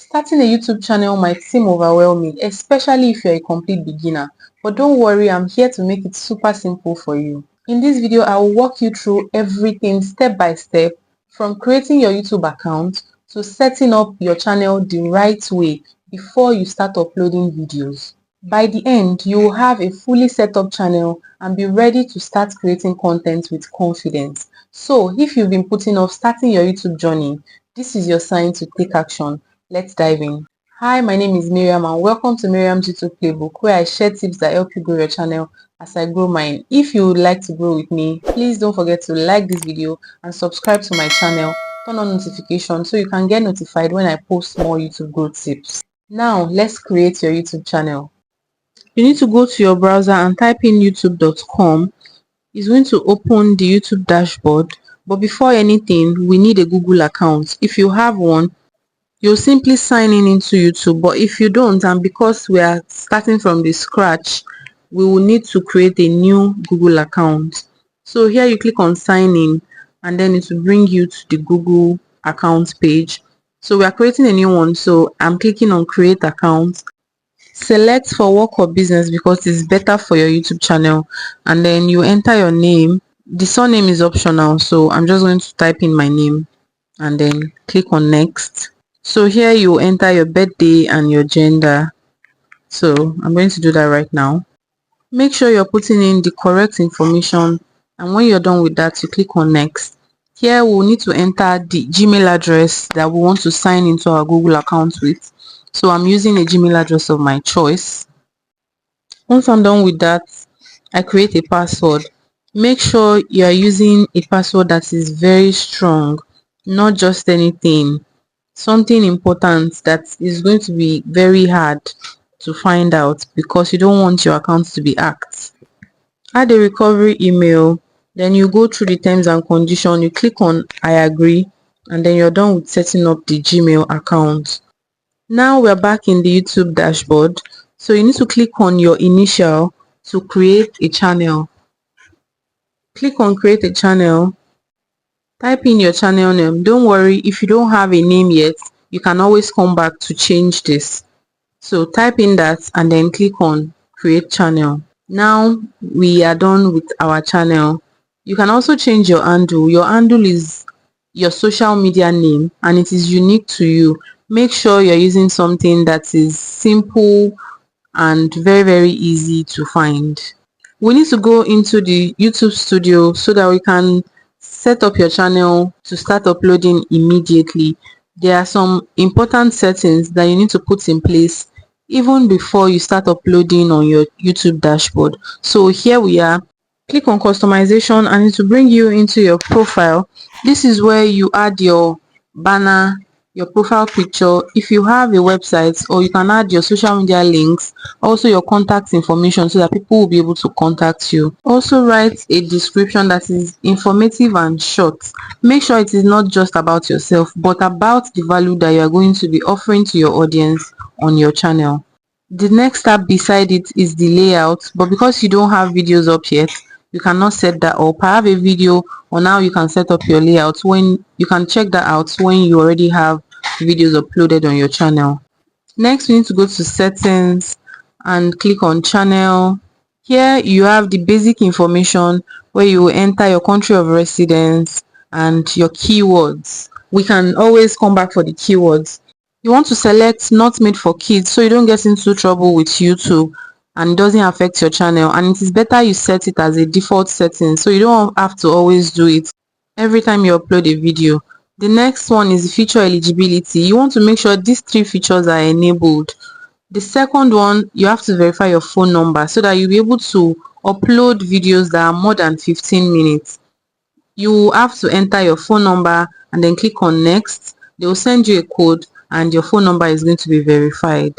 Starting a YouTube channel might seem overwhelming, especially if you're a complete beginner, but don't worry, I'm here to make it super simple for you. In this video, I will walk you through everything step by step, from creating your YouTube account to setting up your channel the right way before you start uploading videos. By the end, you will have a fully set up channel and be ready to start creating content with confidence. So, if you've been putting off starting your YouTube journey, this is your sign to take action. Let's dive in. Hi, my name is Miriam and welcome to Miriam's YouTube Playbook, where I share tips that help you grow your channel as I grow mine. If you would like to grow with me, please don't forget to like this video and subscribe to my channel. Turn on notifications so you can get notified when I post more YouTube growth tips. Now, let's create your YouTube channel. You need to go to your browser and type in youtube.com. It's going to open the YouTube dashboard, but before anything, we need a Google account. If you have one, you'll simply sign in into YouTube, but if you don't, and because we are starting from the scratch, we will need to create a new Google account. So here you click on sign in and then it will bring you to the Google account page. So we are creating a new one, so I'm clicking on create account. Select for work or business because it's better for your YouTube channel, and then you enter your name. The surname is optional, so I'm just going to type in my name and then click on next. So here you enter your birthday and your gender. So I'm going to do that right now. Make sure you're putting in the correct information, and when you're done with that, you click on next. Here we'll need to enter the Gmail address that we want to sign into our Google account with. So I'm using a Gmail address of my choice. Once I'm done with that, I create a password. Make sure you are using a password that is very strong, not just anything. Something important that is going to be very hard to find out because you don't want your account to be hacked. Add a recovery email, then you go through the terms and conditions, you click on I agree, and then you're done with setting up the Gmail account. Now we're back in the YouTube dashboard, so you need to click on your initial to create a channel. Click on create a channel. Type in your channel name. Don't worry, if you don't have a name yet, you can always come back to change this. So type in that and then click on create channel. Now we are done with our channel. You can also change your handle. Your handle is your social media name and it is unique to you. Make sure you're using something that is simple and very easy to find. We need to go into the YouTube studio so that we can set up your channel to start uploading immediately. There are some important settings that you need to put in place even before you start uploading on your YouTube dashboard. So here we are. Click on customization and it will bring you into your profile. This is where you add your banner, your profile picture, if you have a website, or you can add your social media links, also your contact information so that people will be able to contact you. Also write a description that is informative and short. Make sure it is not just about yourself but about the value that you are going to be offering to your audience on your channel. The next step beside it is the layout, but because you don't have videos up yet, you cannot set that up. I have a video on how you can set up your layout. When you can check that out when you already have videos uploaded on your channel. Next, we need to go to settings and click on channel. Here you have the basic information where you will enter your country of residence and your keywords. We can always come back for the keywords. You want to select not made for kids so you don't get into trouble with YouTube and it doesn't affect your channel, and it is better you set it as a default setting so you don't have to always do it every time you upload a video. The next one is feature eligibility. You want to make sure these three features are enabled. The second one, you have to verify your phone number so that you'll be able to upload videos that are more than 15 minutes. You have to enter your phone number and then click on next. They will send you a code and your phone number is going to be verified.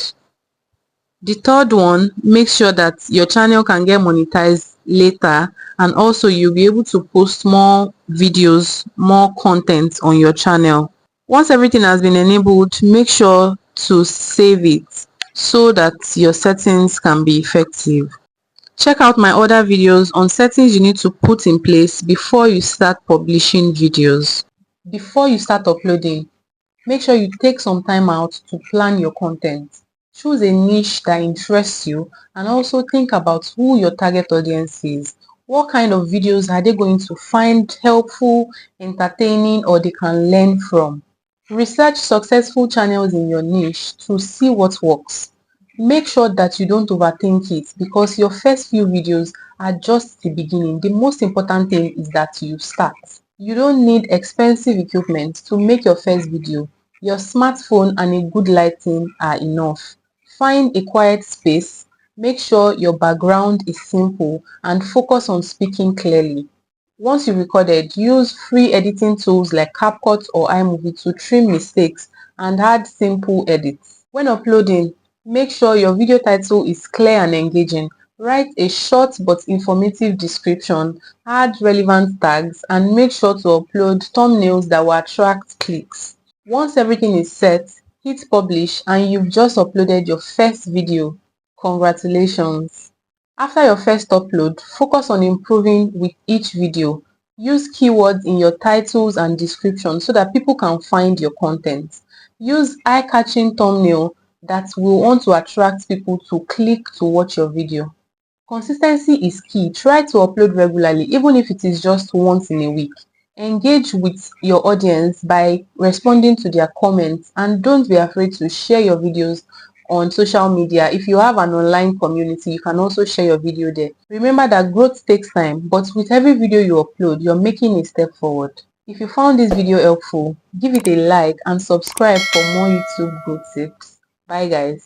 The third one, make sure that your channel can get monetized later, and also you'll be able to post more videos, more content on your channel. Once everything has been enabled, make sure to save it so that your settings can be effective. Check out my other videos on settings you need to put in place before you start publishing videos. Before you start uploading, Make sure you take some time out to plan your content. Choose a niche that interests you and also think about who your target audience is. What kind of videos are they going to find helpful, entertaining, or they can learn from? Research successful channels in your niche to see what works. Make sure that you don't overthink it because your first few videos are just the beginning. The most important thing is that you start. You don't need expensive equipment to make your first video. Your smartphone and a good lighting are enough. Find a quiet space, make sure your background is simple, and focus on speaking clearly. Once you recorded, use free editing tools like CapCut or iMovie to trim mistakes and add simple edits. When uploading, make sure your video title is clear and engaging. Write a short but informative description, add relevant tags, and make sure to upload thumbnails that will attract clicks. Once everything is set, hit publish and you've just uploaded your first video. Congratulations! After your first upload, focus on improving with each video. Use keywords in your titles and descriptions so that people can find your content. Use eye-catching thumbnail that will want to attract people to click to watch your video. Consistency is key. Try to upload regularly, even if it is just once in a week. Engage with your audience by responding to their comments and don't be afraid to share your videos on social media. If you have an online community, you can also share your video there. Remember that growth takes time, but with every video you upload, you're making a step forward. If you found this video helpful, give it a like and subscribe for more YouTube growth tips. Bye guys.